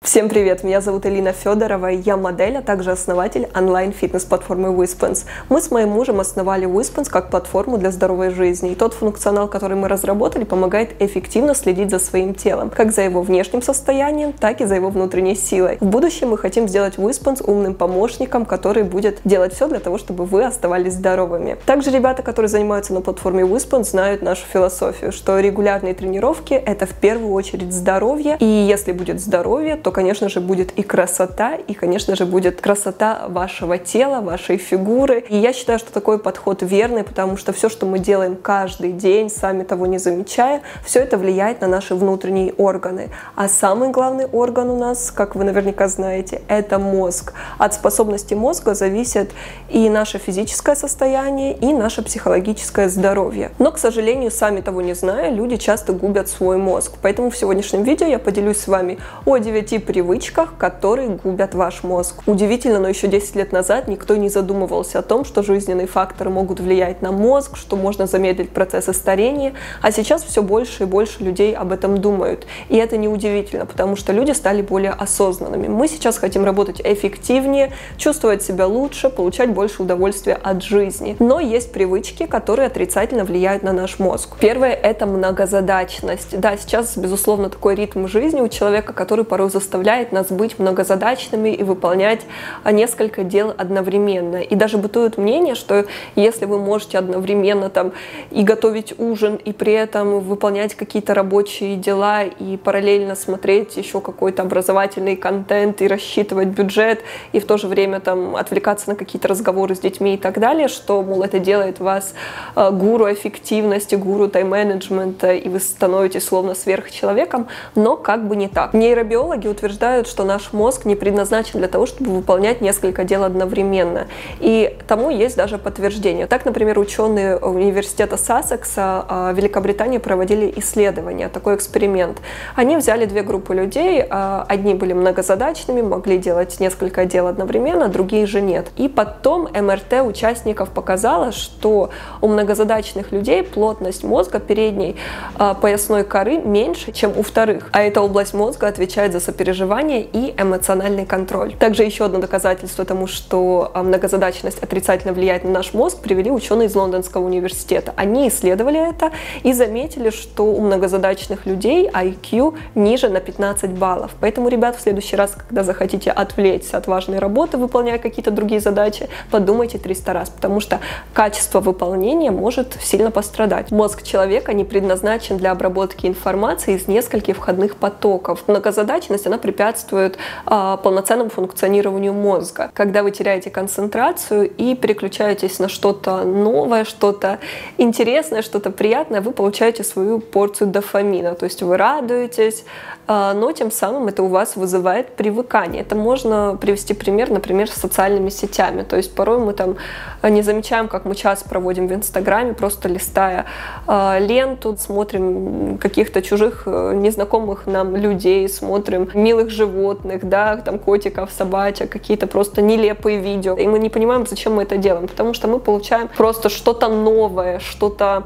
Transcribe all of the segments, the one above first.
Всем привет! Меня зовут Элина Федорова, я модель, а также основатель онлайн-фитнес-платформы Wispens. Мы с моим мужем основали Wispens как платформу для здоровой жизни. И тот функционал, который мы разработали, помогает эффективно следить за своим телом, как за его внешним состоянием, так и за его внутренней силой. В будущем мы хотим сделать Wispens умным помощником, который будет делать все для того, чтобы вы оставались здоровыми. Также ребята, которые занимаются на платформе Wispens, знают нашу философию, что регулярные тренировки – это в первую очередь здоровье, и если будет здоровье, то, конечно же, будет и красота, и, конечно же, будет красота вашего тела, вашей фигуры. И я считаю, что такой подход верный, потому что все, что мы делаем каждый день, сами того не замечая, все это влияет на наши внутренние органы. А самый главный орган у нас, как вы наверняка знаете, это мозг. От способности мозга зависит и наше физическое состояние, и наше психологическое здоровье. Но, к сожалению, сами того не зная, люди часто губят свой мозг. Поэтому в сегодняшнем видео я поделюсь с вами о 9 привычках, которые губят ваш мозг. Удивительно, но еще 10 лет назад никто не задумывался о том, что жизненные факторы могут влиять на мозг, что можно замедлить процессы старения, а сейчас все больше и больше людей об этом думают. И это неудивительно, потому что люди стали более осознанными. Мы сейчас хотим работать эффективнее, чувствовать себя лучше, получать больше удовольствия от жизни. Но есть привычки, которые отрицательно влияют на наш мозг. Первое – это многозадачность. Да, сейчас, безусловно, такой ритм жизни у человека, который порой заставляет нас быть многозадачными и выполнять несколько дел одновременно. И даже бытует мнение, что если вы можете одновременно и готовить ужин, и при этом выполнять какие-то рабочие дела, и параллельно смотреть еще какой-то образовательный контент, и рассчитывать бюджет, и в то же время отвлекаться на какие-то разговоры с детьми и так далее, что, мол, это делает вас гуру эффективности, гуру тайм-менеджмента, и вы становитесь словно сверхчеловеком, но как бы не так. Нейробиологи утверждают, что наш мозг не предназначен для того, чтобы выполнять несколько дел одновременно. И тому есть даже подтверждение. Так, например, ученые университета Сассекса в Великобритании проводили исследование, такой эксперимент. Они взяли две группы людей, одни были многозадачными, могли делать несколько дел одновременно, другие же нет. И потом МРТ участников показала, что у многозадачных людей плотность мозга передней поясной коры меньше, чем у вторых. А эта область мозга отвечает за сопереживание и эмоциональный контроль. Также еще одно доказательство тому, что многозадачность отрицательно влияет на наш мозг, привели ученые из Лондонского университета. Они исследовали это и заметили, что у многозадачных людей IQ ниже на 15 баллов. Поэтому, ребят, в следующий раз, когда захотите отвлечься от важной работы, выполняя какие-то другие задачи, подумайте 300 раз, потому что качество выполнения может сильно пострадать. Мозг человека не предназначен для обработки информации из нескольких входных потоков. Многозадачность, она препятствует полноценному функционированию мозга. Когда вы теряете концентрацию и переключаетесь на что-то новое, что-то интересное, что-то приятное, вы получаете свою порцию дофамина. То есть вы радуетесь, но тем самым это у вас вызывает привыкание. Это можно привести пример, например, с социальными сетями. То есть порой мы не замечаем, как мы час проводим в Инстаграме, просто листая ленту, смотрим каких-то чужих, незнакомых нам людей, смотрим милых животных, да, котиков, собачек, какие-то просто нелепые видео. И мы не понимаем, зачем мы это делаем, потому что мы получаем просто что-то новое, что-то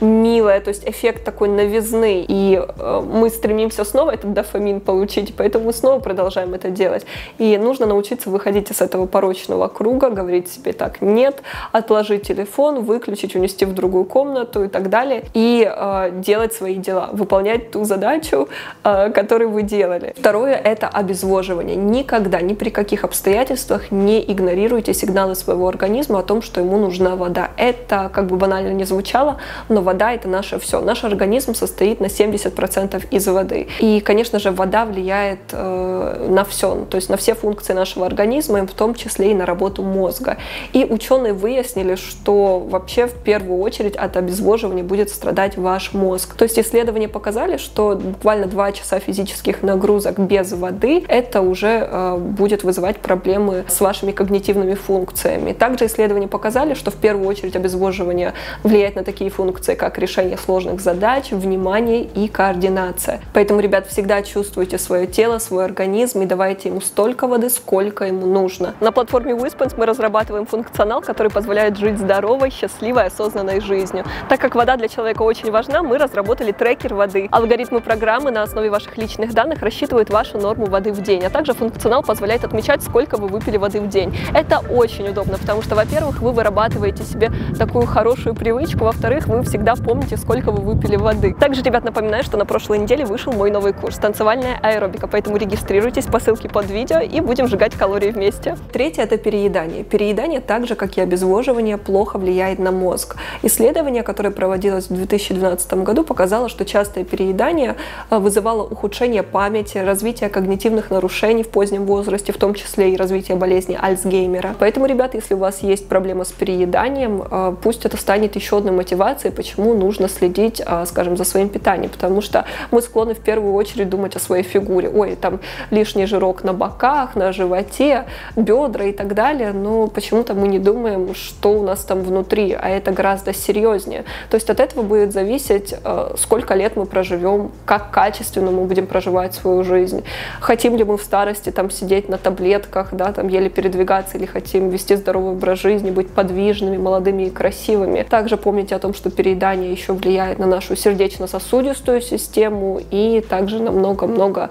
милое, то есть эффект такой новизны, и мы стремимся снова этот дофамин получить, поэтому мы снова продолжаем это делать. И нужно научиться выходить из этого порочного круга, говорить себе так: нет, отложить телефон, выключить, унести в другую комнату и так далее, и делать свои дела, выполнять ту задачу, которую вы делали. Второе – это обезвоживание. Никогда, ни при каких обстоятельствах не игнорируйте сигналы своего организма о том, что ему нужна вода. Это, как бы банально не звучало, но вода – это наше все. Наш организм состоит на 70% из воды. И, конечно же, вода влияет на все, то есть на все функции нашего организма, в том числе и на работу мозга. И ученые выяснили, что вообще в первую очередь от обезвоживания будет страдать ваш мозг. То есть исследования показали, что буквально 2 часа физических нагрузок без воды – это уже будет вызывать проблемы с вашими когнитивными функциями. Также исследования показали, что в первую очередь обезвоживание влияет на такие функции, как решение сложных задач, внимание и координация. Поэтому, ребят, всегда чувствуйте свое тело, свой организм и давайте ему столько воды, сколько ему нужно. На платформе WISPONS мы разрабатываем функционал, который позволяет жить здоровой, счастливой, осознанной жизнью. Так как вода для человека очень важна, мы разработали трекер воды. Алгоритмы программы на основе ваших личных данных рассчитывают вашу норму воды в день, а также функционал позволяет отмечать, сколько вы выпили воды в день. Это очень удобно, потому что, во-первых, вы вырабатываете себе такую хорошую привычку, во-вторых, вы всегда помните, сколько вы выпили воды. Также, ребят, напоминаю, что на прошлой неделе вышел мой новый курс «Танцевальная аэробика», поэтому регистрируйтесь по ссылке под видео и будем сжигать калории вместе. Третье – это переедание. Переедание, так же, как и обезвоживание, плохо влияет на мозг. Исследование, которое проводилось в 2012 году, показало, что частое переедание вызывало ухудшение памяти, развитие когнитивных нарушений в позднем возрасте, в том числе и развитие болезни Альцгеймера. Поэтому, ребята, если у вас есть проблема с перееданием, пусть это станет еще одной мотивацией, почему нужно следить, скажем, за своим питанием, потому что мы склонны в первую очередь думать о своей фигуре. Ой, там лишний жирок на боках, на животе, бедра и так далее, но почему-то мы не думаем, что у нас там внутри, а это гораздо серьезнее. То есть от этого будет зависеть, сколько лет мы проживем, как качественно мы будем проживать свою жизнь. Хотим ли мы в старости там сидеть на таблетках, да, там еле передвигаться, или хотим вести здоровый образ жизни, быть подвижными, молодыми и красивыми. Также помните о том, что переедание еще влияет на нашу сердечно-сосудистую систему и также на много-много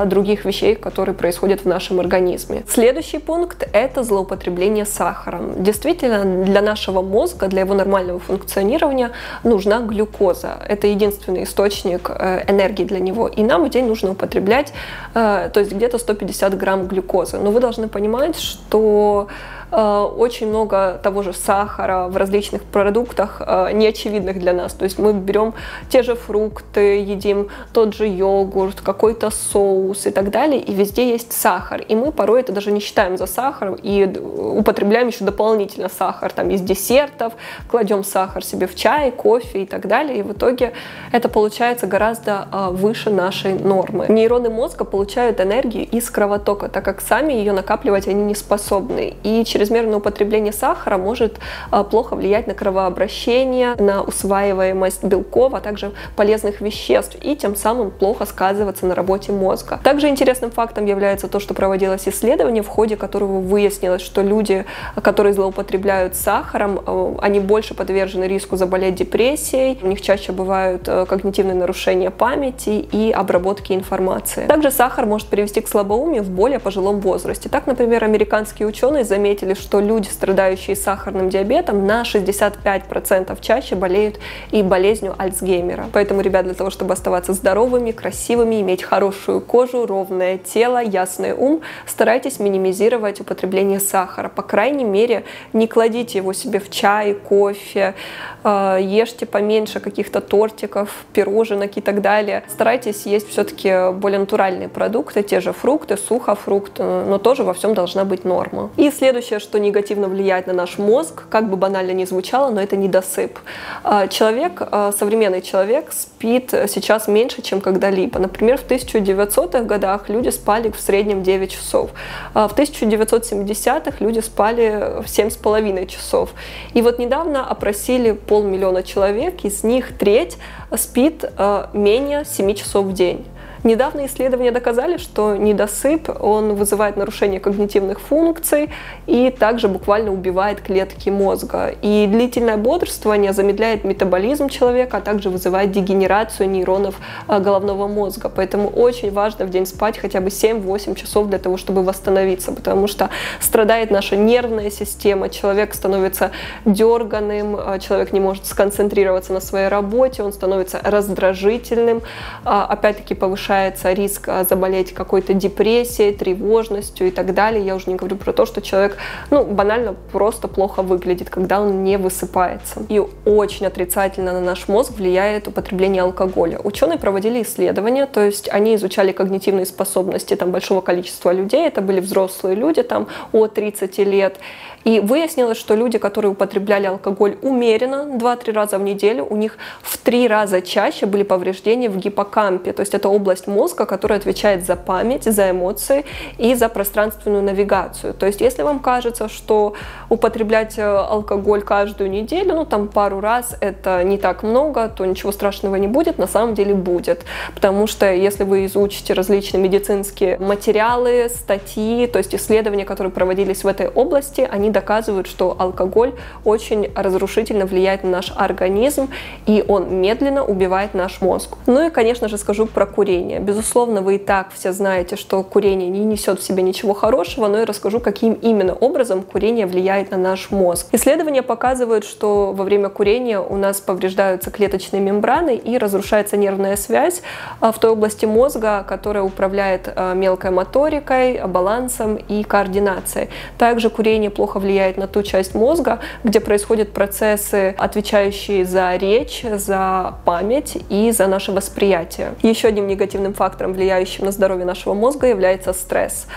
других вещей, которые происходят в нашем организме. Следующий пункт – это злоупотребление сахаром. Действительно, для нашего мозга, для его нормального функционирования нужна глюкоза. Это единственный источник энергии для него. И нам в день нужно употреблять, то есть где-то 150 грамм глюкозы. Но вы должны понимать, что очень много того же сахара в различных продуктах, неочевидных для нас. То есть мы берем те же фрукты, едим тот же йогурт, какой-то соус и так далее, и везде есть сахар. И мы порой это даже не считаем за сахар и употребляем еще дополнительно сахар там из десертов, кладем сахар себе в чай, кофе и так далее, и в итоге это получается гораздо выше нашей нормы. Нейроны мозга получают энергию из кровотока, так как сами ее накапливать они не способны. И чрезмерное употребление сахара может плохо влиять на кровообращение, на усваиваемость белков, а также полезных веществ, и тем самым плохо сказываться на работе мозга. Также интересным фактом является то, что проводилось исследование, в ходе которого выяснилось, что люди, которые злоупотребляют сахаром, они больше подвержены риску заболеть депрессией, у них чаще бывают когнитивные нарушения памяти и обработки информации. Также сахар может привести к слабоумию в более пожилом возрасте. Так, например, американские ученые заметили, что люди, страдающие сахарным диабетом, на 65% чаще болеют и болезнью Альцгеймера. Поэтому, ребят, для того, чтобы оставаться здоровыми, красивыми, иметь хорошую кожу, ровное тело, ясный ум, старайтесь минимизировать употребление сахара. По крайней мере, не кладите его себе в чай, кофе, ешьте поменьше каких-то тортиков, пироженок и так далее. Старайтесь есть все-таки более натуральные продукты, те же фрукты, сухофрукты, но тоже во всем должна быть норма. И следующее, что негативно влияет на наш мозг, как бы банально ни звучало, но это недосып. Современный человек спит сейчас меньше, чем когда-либо. Например, в 1900-х годах люди спали в среднем 9 часов. В 1970-х люди спали в 7,5 часов. И вот недавно опросили 500 000 человек, из них треть спит менее 7 часов в день. Недавно исследования доказали, что недосып, он вызывает нарушение когнитивных функций и также буквально убивает клетки мозга. И длительное бодрствование замедляет метаболизм человека, а также вызывает дегенерацию нейронов головного мозга. Поэтому очень важно в день спать хотя бы 7-8 часов для того, чтобы восстановиться, потому что страдает наша нервная система, человек становится дерганым, человек не может сконцентрироваться на своей работе, он становится раздражительным, опять-таки повышает риск заболеть какой-то депрессией, тревожностью и так далее. Я уже не говорю про то, что человек, банально просто плохо выглядит, когда он не высыпается. И очень отрицательно на наш мозг влияет употребление алкоголя. Ученые проводили исследования, то есть они изучали когнитивные способности большого количества людей, это были взрослые люди от 30 лет, и выяснилось, что люди, которые употребляли алкоголь умеренно 2-3 раза в неделю, у них в 3 раза чаще были повреждения в гиппокампе, то есть это область область мозга, которая отвечает за память, за эмоции и за пространственную навигацию. То есть если вам кажется, что употреблять алкоголь каждую неделю, ну там пару раз, это не так много, то ничего страшного не будет, на самом деле будет. Потому что если вы изучите различные медицинские материалы, статьи, то есть исследования, которые проводились в этой области, они доказывают, что алкоголь очень разрушительно влияет на наш организм, и он медленно убивает наш мозг. Ну и, конечно же, скажу про курение. Безусловно, вы и так все знаете, что курение не несет в себе ничего хорошего, но и расскажу, каким именно образом курение влияет на наш мозг. Исследования показывают, что во время курения у нас повреждаются клеточные мембраны и разрушается нервная связь в той области мозга, которая управляет мелкой моторикой, балансом и координацией. Также курение плохо влияет на ту часть мозга, где происходят процессы, отвечающие за речь, за память и за наше восприятие. Еще одним негативным фактором, влияющим на здоровье нашего мозга, является стресс.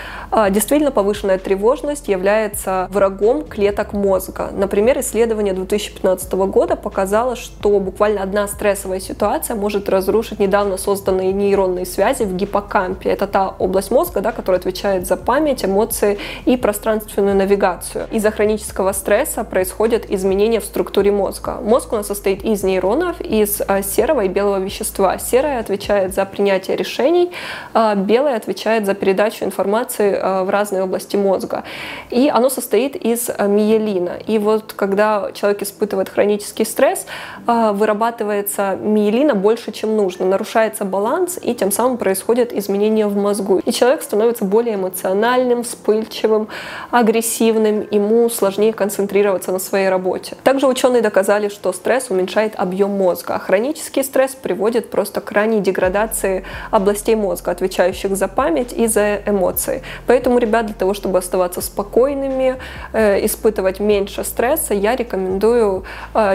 Действительно, повышенная тревожность является врагом клеток мозга. Например, исследование 2015 года показало, что буквально одна стрессовая ситуация может разрушить недавно созданные нейронные связи в гиппокампе. Это та область мозга, да, которая отвечает за память, эмоции и пространственную навигацию. Из-за хронического стресса происходят изменения в структуре мозга. Мозг у нас состоит из нейронов, из серого и белого вещества. Серое отвечает за принятие решений, белое отвечает за передачу информации в разные области мозга. И оно состоит из миелина. И вот когда человек испытывает хронический стресс, вырабатывается миелина больше, чем нужно, нарушается баланс, и тем самым происходят изменения в мозгу. И человек становится более эмоциональным, вспыльчивым, агрессивным, ему сложнее концентрироваться на своей работе. Также ученые доказали, что стресс уменьшает объем мозга, а хронический стресс приводит просто к ранней деградации областей мозга, отвечающих за память и за эмоции. Поэтому, ребят, для того, чтобы оставаться спокойными, испытывать меньше стресса, я рекомендую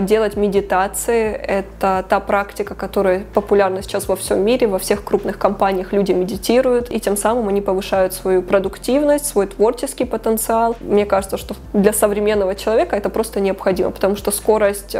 делать медитации. Это та практика, которая популярна сейчас во всем мире, во всех крупных компаниях люди медитируют, и тем самым они повышают свою продуктивность, свой творческий потенциал. Мне кажется, что для современного человека это просто необходимо, потому что скорость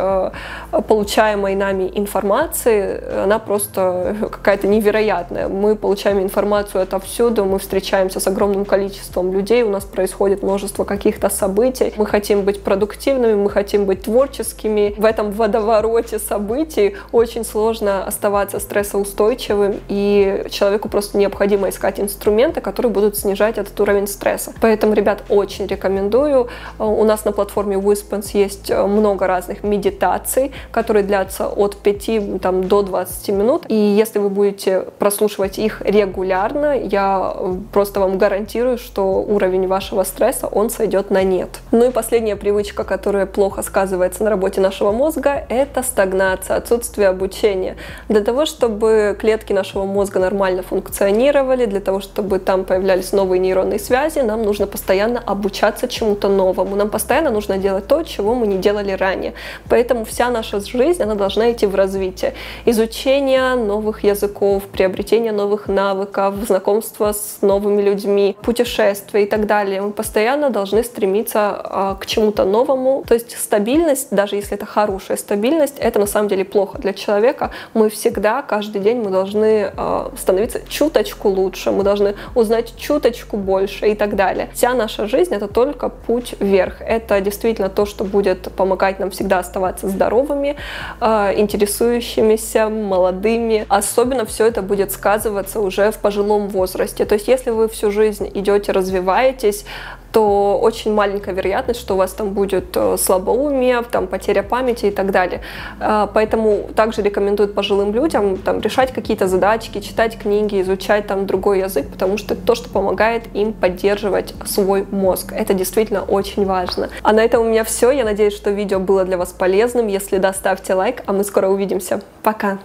получаемой нами информации, она просто какая-то невероятная. Мы получаем информацию отовсюду, мы встречаемся с огромным количеством людей, у нас происходит множество каких-то событий. Мы хотим быть продуктивными, мы хотим быть творческими. В этом водовороте событий очень сложно оставаться стрессоустойчивым, и человеку просто необходимо искать инструменты, которые будут снижать этот уровень стресса. Поэтому, ребят, очень рекомендую. У нас на платформе WISPENS есть много разных медитаций, которые длятся от 5 до 20 минут. И если вы будете прослушивать их регулярно, я просто вам гарантирую, что уровень вашего стресса, он сойдет на нет. Ну и последняя привычка, которая плохо сказывается на работе нашего мозга, это стагнация, отсутствие обучения. Для того, чтобы клетки нашего мозга нормально функционировали, для того, чтобы там появлялись новые нейронные связи, нам нужно постоянно обучаться чему-то новому. Нам постоянно нужно делать то, чего мы не делали ранее. Поэтому вся наша жизнь, она должна идти в развитие. Изучение новых языков, приобретение новых навыков, знакомство с новыми людьми, путешествия и так далее. Мы постоянно должны стремиться к чему-то новому. То есть стабильность, даже если это хорошая стабильность, это на самом деле плохо для человека. Мы всегда, каждый день мы должны становиться чуточку лучше, мы должны узнать чуточку больше и так далее. Вся наша жизнь — это только путь вверх. Это действительно то, что будет помогать нам всегда оставаться здоровыми, интересующимися, молодыми. Особенно все это будет сказываться уже в пожилом возрасте. То есть если вы всю жизнь идете, развиваетесь, то очень маленькая вероятность, что у вас там будет слабоумие, там, потеря памяти и так далее. Поэтому также рекомендуют пожилым людям там, решать какие-то задачки, читать книги, изучать там, другой язык, потому что это то, что помогает им поддерживать свой мозг. Это действительно очень важно. А на этом у меня все. Я надеюсь, что видео было для вас полезным. Если да, ставьте лайк, а мы скоро увидимся. Пока!